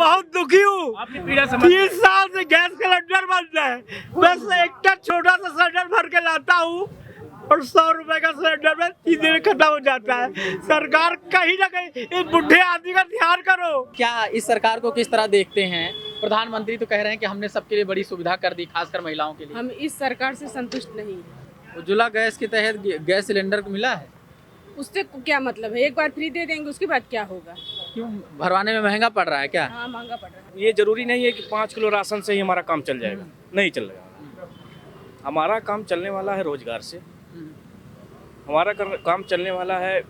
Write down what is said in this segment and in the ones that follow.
बहुत दुखी हूँ। 3 साल से गैस सिलेंडर बंद है। बस एक छोटा सा सिलेंडर भर के लाता हूँ और 100 रुपए का सिलेंडर में 3 दिन खत्म हो जाता है। सरकार कहीं ना कहीं इस बुढ़े आदमी का ध्यान करो। क्या इस सरकार को किस तरह देखते हैं? प्रधानमंत्री तो कह रहे हैं कि हमने सबके लिए बड़ी सुविधा कर दी, खासकर महिलाओं के लिए। हम इस सरकार से संतुष्ट नहीं हैं। उज्ज्वला गैस के तहत गैस सिलेंडर मिला है। उससे क्या मतलब है? एक बार फ्री दे देंगे, उसके बाद क्या होगा? क्यों भरवाने में महंगा पड़ रहा है क्या? हाँ, महंगा पड़ रहा है। ये जरूरी नहीं है कि 5 किलो राशन से ही हमारा काम चल जाएगा, नहीं चलेगा। हमारा काम चलने वाला है रोजगार से, हमारा काम चलने वाला है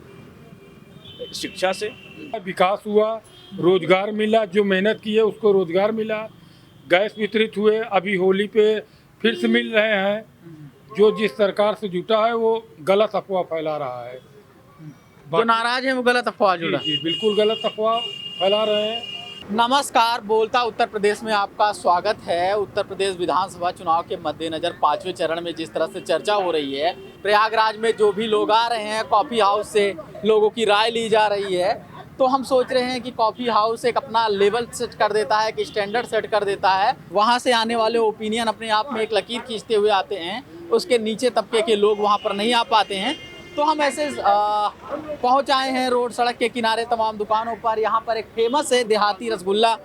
शिक्षा से। विकास हुआ, रोजगार मिला, जो मेहनत की है उसको रोजगार मिला, गैस वितरित हुए, अभी होली पे फिर से मिल रहे हैं। जो जिस सरकार से जुटा है वो गलत अफवाह फैला रहा है। जो नाराज है वो गलत अफवाह जुड़ा। जी, बिल्कुल गलत अफवाह फैला रहे हैं। नमस्कार, बोलता उत्तर प्रदेश में आपका स्वागत है। उत्तर प्रदेश विधानसभा चुनाव के मद्देनजर 5वें चरण में जिस तरह से चर्चा हो रही है, प्रयागराज में जो भी लोग आ रहे हैं, कॉफ़ी हाउस से लोगों की राय ली जा रही है, तो हम सोच रहे हैं कि कॉफ़ी हाउस एक अपना लेवल सेट कर देता है, कि स्टैंडर्ड सेट कर देता है। वहाँ से आने वाले ओपिनियन अपने आप में एक लकीर खींचते हुए आते हैं। उसके नीचे तबके के लोग वहाँ पर नहीं आ पाते हैं। तो हम ऐसे पहुँच आए हैं रोड सड़क के किनारे तमाम दुकानों पर। यहाँ पर एक फेमस है देहाती रसगुल्ला,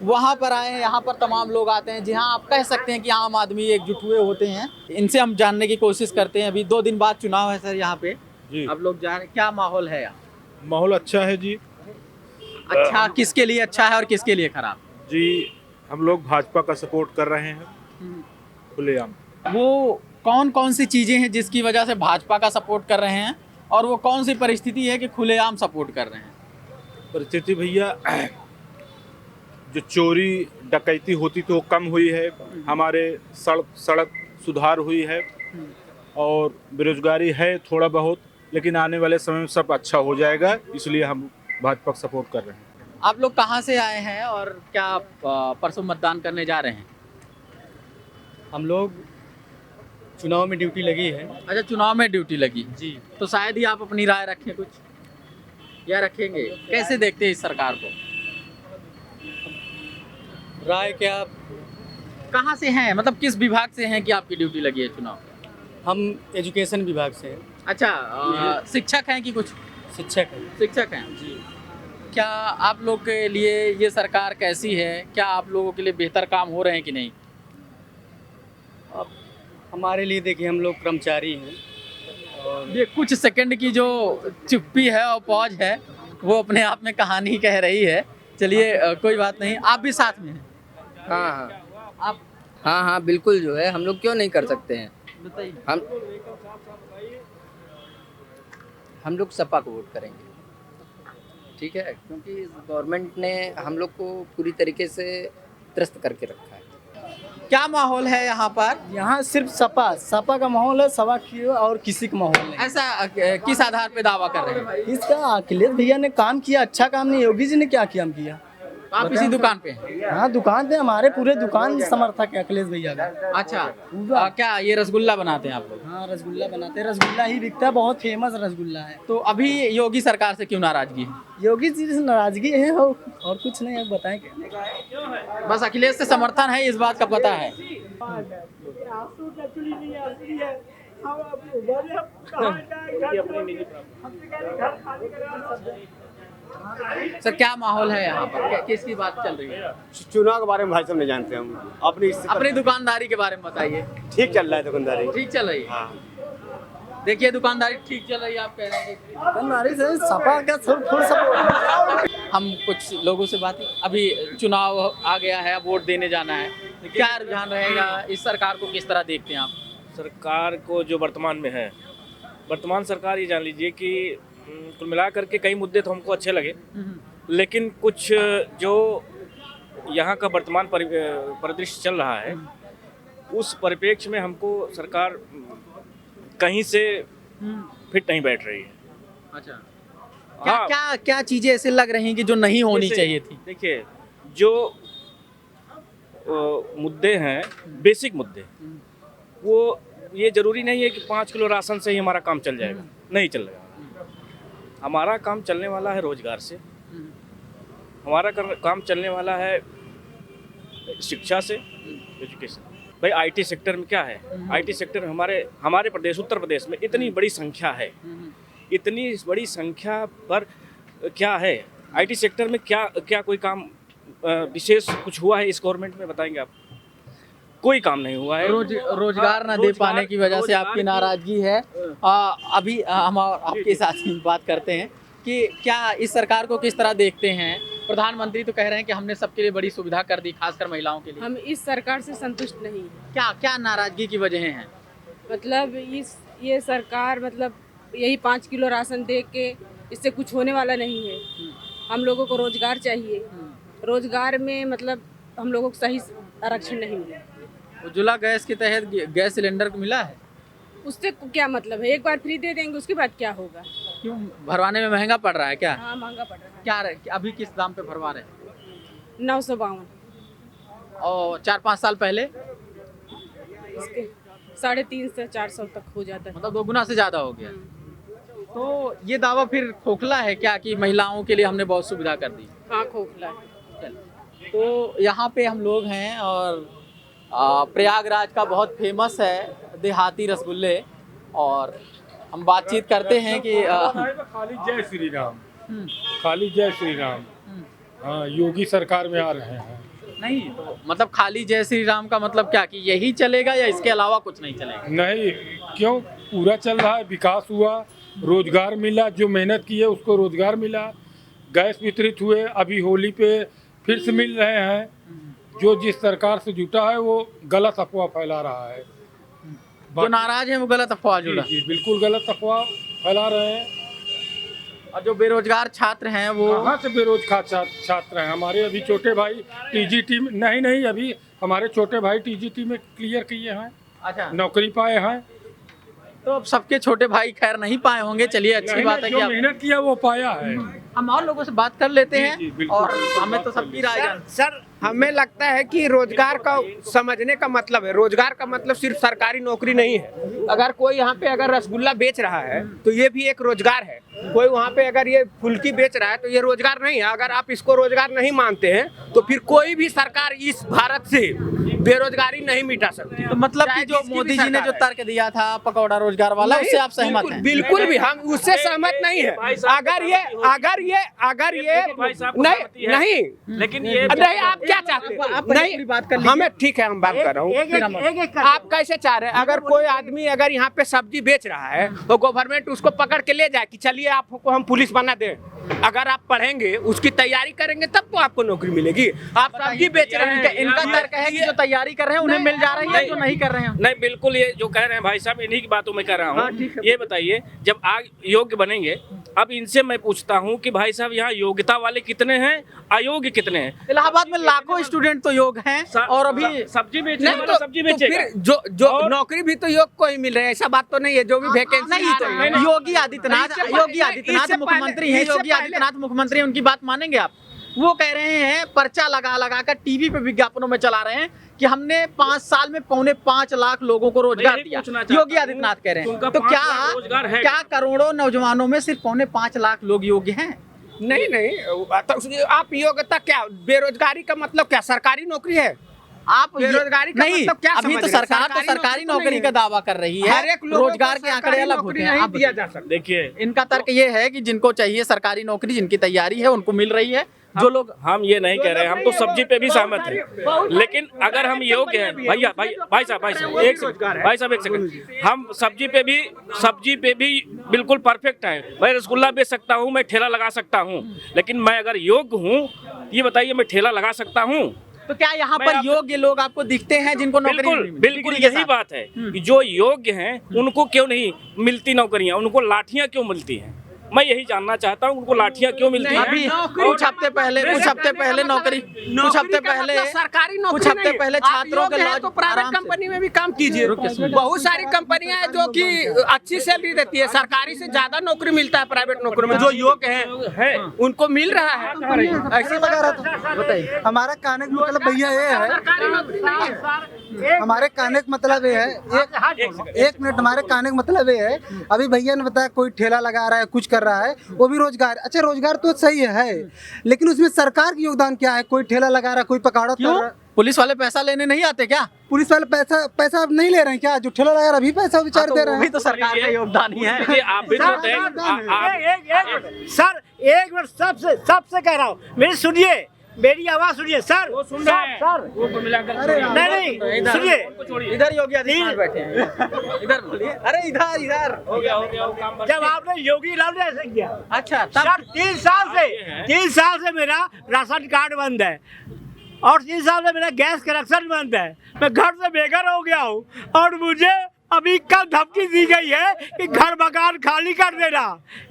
वहाँ पर आए हैं। यहाँ पर तमाम लोग आते हैं, जहाँ आप कह सकते हैं कि आम आदमी एकजुट हुए होते हैं। इनसे हम जानने की कोशिश करते हैं। अभी 2 दिन बाद चुनाव है सर यहाँ पे जी। आप लोग जान क्या माहौल है यहाँ? माहौल अच्छा है जी। अच्छा, किसके लिए अच्छा है और किसके लिए खराब? जी, हम लोग भाजपा का सपोर्ट कर रहे हैं खुलेआम। वो कौन कौन सी चीज़ें हैं जिसकी वजह से भाजपा का सपोर्ट कर रहे हैं, और वो कौन सी परिस्थिति है कि खुलेआम सपोर्ट कर रहे हैं? परिस्थिति भैया, जो चोरी डकैती होती थी वो कम हुई है, हमारे सड़क सुधार हुई है, और बेरोजगारी है थोड़ा बहुत, लेकिन आने वाले समय में सब अच्छा हो जाएगा, इसलिए हम भाजपा का सपोर्ट कर रहे हैं। आप लोग कहाँ से आए हैं और क्या परसों मतदान करने जा रहे हैं? हम लोग चुनाव में ड्यूटी लगी है। अच्छा, चुनाव में ड्यूटी लगी जी। तो शायद ही आप अपनी राय रखें कुछ, या रखेंगे? कैसे देखते हैं इस सरकार को? राय क्या, कहाँ से हैं, मतलब किस विभाग से हैं कि आपकी ड्यूटी लगी है चुनाव? हम एजुकेशन विभाग से हैं। अच्छा, शिक्षक हैं कि कुछ? शिक्षक हैं। शिक्षक हैं जी। क्या आप लोग के लिए ये सरकार कैसी है? क्या आप लोगों के लिए बेहतर काम हो रहे हैं कि नहीं? अब हमारे लिए देखिए, हम लोग कर्मचारी हैं और ये कुछ सेकंड की जो चुप्पी है और पॉज है, वो अपने आप में कहानी कह रही है। चलिए, कोई बात नहीं, आप भी साथ में हैं। हाँ आप हाँ, बिल्कुल जो है हम लोग क्यों नहीं कर सकते हैं। बताइए। हम लोग सपा को वोट करेंगे, ठीक है, क्योंकि गवर्नमेंट ने हम लोग को पूरी तरीके से त्रस्त करके रखा है। क्या माहौल है यहाँ पर? यहाँ सिर्फ सपा का माहौल है, सपा की और किसी का माहौल नहीं। ऐसा किस आधार पे दावा कर रहे हैं? इसका अखिलेश भैया ने काम किया, अच्छा काम नहीं। योगी जी ने क्या काम किया? आप इसी दुकान पे हैं? हाँ, दुकान पे हमारे पूरे दुकान समर्थक है अखिलेश भैया का। अच्छा, क्या ये रसगुल्ला बनाते हैं आप लोग? हाँ, रसगुल्ला बनाते हैं, रसगुल्ला ही बिकता है, बहुत फेमस रसगुल्ला है। तो अभी योगी सरकार से क्यों नाराजगी है? योगी जी से नाराजगी है और कुछ नहीं है, बताएं क्या। बस अखिलेश से समर्थन है, इस बात का पता है। सर, क्या माहौल है यहाँ पर? किसकी बात चल रही है? चुनाव के बारे में भाई साहब नहीं जानते हम। अपनी दुकानदारी के बारे में बताइए। ठीक चल रहा है दुकानदारी। ठीक चल रही है? हाँ। देखिए, दुकानदारी ठीक चल रही है, आप कह रहे हैं कि दुकानदारी से सपा का फुल सपोर्ट। हम कुछ लोगों से बात, अभी चुनाव आ गया है, वोट देने जाना है, क्या रुझान रहेगा? इस सरकार को किस तरह देखते हैं आप? सरकार को जो वर्तमान में है, वर्तमान सरकार, ये जान लीजिए कि कुल मिला करके कई मुद्दे तो हमको अच्छे लगे, लेकिन कुछ जो यहाँ का वर्तमान परिदृश्य चल रहा है, उस परिप्रेक्ष्य में हमको सरकार कहीं से फिट नहीं बैठ रही है। अच्छा, क्या चीजें ऐसे लग रही हैं कि जो नहीं होनी चाहिए थी? देखिए, जो मुद्दे हैं, बेसिक मुद्दे, वो ये जरूरी नहीं है कि 5 किलो राशन से ही हमारा काम चल जाएगा, नहीं चलेगा। हमारा काम चलने वाला है रोजगार से, हमारा काम चलने वाला है शिक्षा से, एजुकेशन। भाई आईटी सेक्टर में क्या है, आईटी सेक्टर में हमारे प्रदेश उत्तर प्रदेश में इतनी बड़ी संख्या है, इतनी बड़ी संख्या पर क्या है आईटी सेक्टर में क्या कोई काम विशेष कुछ हुआ है इस गवर्नमेंट में, बताएंगे आप? कोई काम नहीं हुआ है। रोजगार न दे पाने की वजह से आपकी नाराजगी है। अभी हम आपके साथ ही बात करते हैं कि क्या इस सरकार को किस तरह देखते हैं? प्रधानमंत्री तो कह रहे हैं कि हमने सबके लिए बड़ी सुविधा कर दी, खासकर महिलाओं के लिए। हम इस सरकार से संतुष्ट नहीं हैं। क्या नाराजगी की वजह हैं? मतलब ये सरकार मतलब यही 5 किलो राशन दे के इससे कुछ होने वाला नहीं है। हम लोगों को रोजगार चाहिए, रोजगार में मतलब हम लोगों को सही आरक्षण नहीं मिला। उज्ज्वला गैस के तहत गैस सिलेंडर मिला है, उससे क्या मतलब है? एक बार फ्री दे देंगे, उसके बाद क्या होगा? क्यों भरवाने में महंगा पड़ रहा है क्या? हाँ महंगा पड़ रहा है। क्या अभी किस दाम पे भरवा रहे हैं? 952। और 4-5 साल पहले इसके 350 से 400 तक हो जाता है, मतलब 2 गुना से ज्यादा हो गया। तो ये दावा फिर खोखला है क्या कि महिलाओं के लिए हमने बहुत सुविधा कर दी? हाँ खोखला है। तो यहाँ पे हम लोग हैं और प्रयागराज का बहुत फेमस है देहाती रसगुल्ले, और हम बातचीत करते हैं कि खाली जय श्री राम, खाली जय श्री राम। हाँ, योगी सरकार में आ रहे हैं। नहीं तो मतलब खाली जय श्री राम का मतलब क्या कि यही चलेगा या इसके अलावा कुछ नहीं चलेगा? नहीं, क्यों, पूरा चल रहा है, विकास हुआ, रोजगार मिला, जो मेहनत की है उसको रोजगार मिला, गैस वितरित हुए, अभी होली पे फिर से मिल रहे हैं। जो जिस सरकार से जुटा है वो गलत अफवाह फैला रहा है। जो नाराज है वो गलत अफवाह जुड़ा, जी, बिल्कुल गलत अफवाह फैला रहे हैं। और जो बेरोजगार छात्र हैं वो कहाँ से बेरोजगार छात्र हैं? हमारे अभी छोटे भाई टीजीटी में नहीं अभी हमारे छोटे भाई टीजीटी में क्लियर किए हैं, अच्छा नौकरी पाए हैं। तो अब सबके छोटे भाई खैर नहीं पाए होंगे, चलिए अच्छी बात है कि जो मेहनत किया वो पाया है। हम और लोगों से बात कर लेते हैं। जी, बिल्कुल। और हमें तो सबकी राय सर हमें लगता है कि रोजगार का समझने का मतलब है, रोजगार का मतलब सिर्फ सरकारी नौकरी नहीं है। अगर कोई यहाँ पे अगर रसगुल्ला बेच रहा है तो ये भी एक रोजगार है। कोई वहाँ पे अगर ये फुल्की बेच रहा है तो ये रोजगार नहीं है। अगर आप इसको रोजगार नहीं मानते हैं तो फिर कोई भी सरकार इस भारत से बेरोजगारी नहीं मिटा सकती। तो मतलब कि जो मोदी जी ने जो तर्क दिया था पकौड़ा रोजगार वाला, उससे आप सहमत हैं? बिल्कुल भी हम उससे सहमत नहीं है। अगर ये नहीं, लेकिन ये नहीं, आप क्या चाहते हैं? नहीं, बात कर हमें ठीक है, हम बात कर रहा हूँ। आप कैसे चाह रहे हैं? अगर कोई आदमी अगर यहाँ पे सब्जी बेच रहा है तो गवर्नमेंट उसको पकड़ के ले जाए कि चलिए आपको हम पुलिस बना दें। अगर आप पढ़ेंगे, उसकी तैयारी करेंगे, तब तो आपको नौकरी मिलेगी। आप सब्जी बेच रहे हैं, इनका तर्क है कि जो तैयारी कर रहे हैं उन्हें मिल जा रही है, जो नहीं कर रहे हैं नहीं, बिल्कुल ये जो कह रहे हैं भाई साहब इन्हीं की बातों में कह रहा हूँ। ये बताइए, जब आग योग्य बनेंगे, अब इनसे मैं पूछता हूँ कि भाई साहब यहाँ योग्यता वाले कितने हैं, अयोग्य कितने हैं? इलाहाबाद में लाखों स्टूडेंट तो योग हैं, और अभी सब्जी बेचने वाला सब्जी बेचेगा। जो नौकरी भी तो योग को ही मिल रहा है, ऐसा बात तो नहीं है। जो भी वैकेंसी नहीं, तो योगी आदित्यनाथ मुख्यमंत्री हैं, योगी आदित्यनाथ मुख्यमंत्री, उनकी बात मानेंगे आप? वो कह रहे हैं, पर्चा लगा कर टीवी पे विज्ञापनों में चला रहे हैं कि हमने 5 साल में 5.25 लाख लोगों को रोजगार दिया। योगी आदित्यनाथ कह रहे हैं, तो क्या करोड़ों नौजवानों में सिर्फ 5.25 लाख लोग योग्य हैं? नहीं, तो आप योग्यता क्या, बेरोजगारी का मतलब क्या सरकारी नौकरी है? आप बेरोजगारी का नहीं, मतलब क्या अभी तो सरकार तो सरकारी नौकरी का दावा कर रही है, रोजगार के आंकड़े अलग होते हैं। आप दिया जा सकता। देखिए, इनका तर्क ये है कि जिनको चाहिए सरकारी नौकरी, जिनकी तैयारी है, उनको मिल रही है। जो लोग, हम ये नहीं कह रहे, हम तो सब्जी पे भी सहमत हैं, लेकिन अगर हम योग्य हैं, भाई साहब एक सेकंड, हम सब्जी पे भी बिल्कुल परफेक्ट हैं। मैं रसगुल्ला बेच सकता हूँ, मैं ठेला लगा सकता हूँ, लेकिन मैं अगर योग्य हूँ, ये बताइए, मैं ठेला लगा सकता हूँ? तो क्या यहाँ पर योग्य लोग आपको दिखते हैं जिनको नौकरी? बिल्कुल यही बात है कि जो योग्य हैं उनको क्यों नहीं मिलती नौकरियां, उनको लाठियां क्यों मिलती हैं? मैं यही जानना चाहता हूँ, उनको लाठियां क्यों मिलती हैं? अभी कुछ हफ्ते पहले नौकरी, कुछ हफ्ते पहले सरकारी नौकरी, कुछ हफ्ते पहले छात्रों के लॉज, तो प्राइवेट कंपनी में भी काम कीजिए। बहुत सारी कंपनियां हैं जो कि अच्छी सैलरी देती है, सरकारी से ज्यादा नौकरी मिलता है प्राइवेट नौकरी में। जो योग्य है उनको मिल रहा है। ऐसे लगा रहा था, बताइए। हमारा कहने का मतलब भैया ये है, हमारे कहने का मतलब ये है, एक मिनट, हमारे कहने का मतलब ये है, अभी भैया ने बताया कोई ठेला लगा रहा है, कुछ कर रहा है, वो भी रोजगार। अच्छा, रोजगार तो सही है, लेकिन उसमें सरकार का योगदान क्या है? कोई ठेला लगा रहा है, कोई पकौड़ा तल रहा है। पुलिस वाले पैसा लेने नहीं आते क्या? पुलिस वाले पैसा अब नहीं ले रहे हैं क्या? जो ठेला लगा रहा है अभी पैसा विचार दे रहे हैं। भी तो सरकार का योगदान ही है। देखिए, आप भी तो सर एक मिनट, सबसे कह रहा हूँ, मेरी सुनिए, मेरी आवाज सुनिए सर। वो सुन रहे हैं, सर वो को मिलाकर नहीं सुनिए, इधर योगी आदित्यनाथ बैठे हैं, इधर बोलिए। अरे इधर हो गया वो काम। जब आपने योगी लाल ने ऐसे किया, अच्छा सर 3 साल से मेरा राशन कार्ड बंद है और 3 साल से मेरा गैस कनेक्शन बंद है। मैं घर से बेघर हो गया हूँ और मुझे अभी कल धमकी दी गई है कि घर मकान खाली कर देना।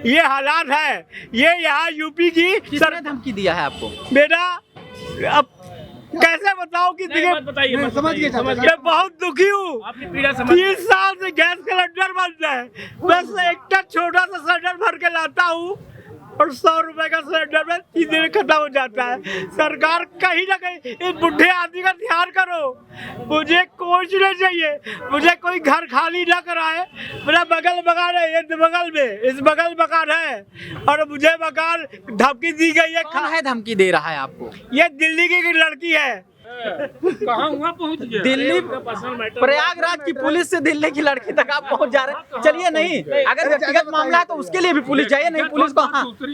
ये हालात है, ये यहाँ यूपी की किसने धमकी दिया है आपको? मेरा अब कैसे बताओ कि मैं बहुत दुखी हूँ। 3 साल से गैस सिलेंडर बंद है, बस एक छोटा सा सिलेंडर भर के लाता हूँ और 100 रुपए का सिलेंडर में 3 दिन खत्म हो जाता है। सरकार कहीं ना कहीं इस बुढ़े आदमी का ध्यान करो। मुझे कुछ नहीं चाहिए, मुझे कोई घर खाली ना कराए। मेरा बगल मकान है, ये बगल में, इस बगल मकान है और मुझे मकान धमकी दी गई है। कौन है धमकी दे रहा है आपको? ये दिल्ली की लड़की है। कहाँ हुआ पहुँच गया? दिल्ली, प्रयागराज की पुलिस से दिल्ली की लड़की तक आप पहुंच जा रहे हैं। चलिए, नहीं, अगर व्यक्तिगत मामला है तो उसके लिए भी पुलिस चाहिए। नहीं,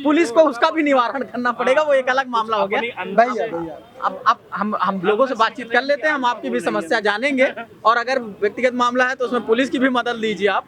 पुलिस को उसका भी निवारण करना पड़ेगा, वो एक अलग मामला हो गया। भैया अब हम लोगों से बातचीत कर लेते हैं, हम आपकी भी समस्या जानेंगे और अगर व्यक्तिगत मामला है तो उसमें पुलिस की भी मदद लीजिए आप।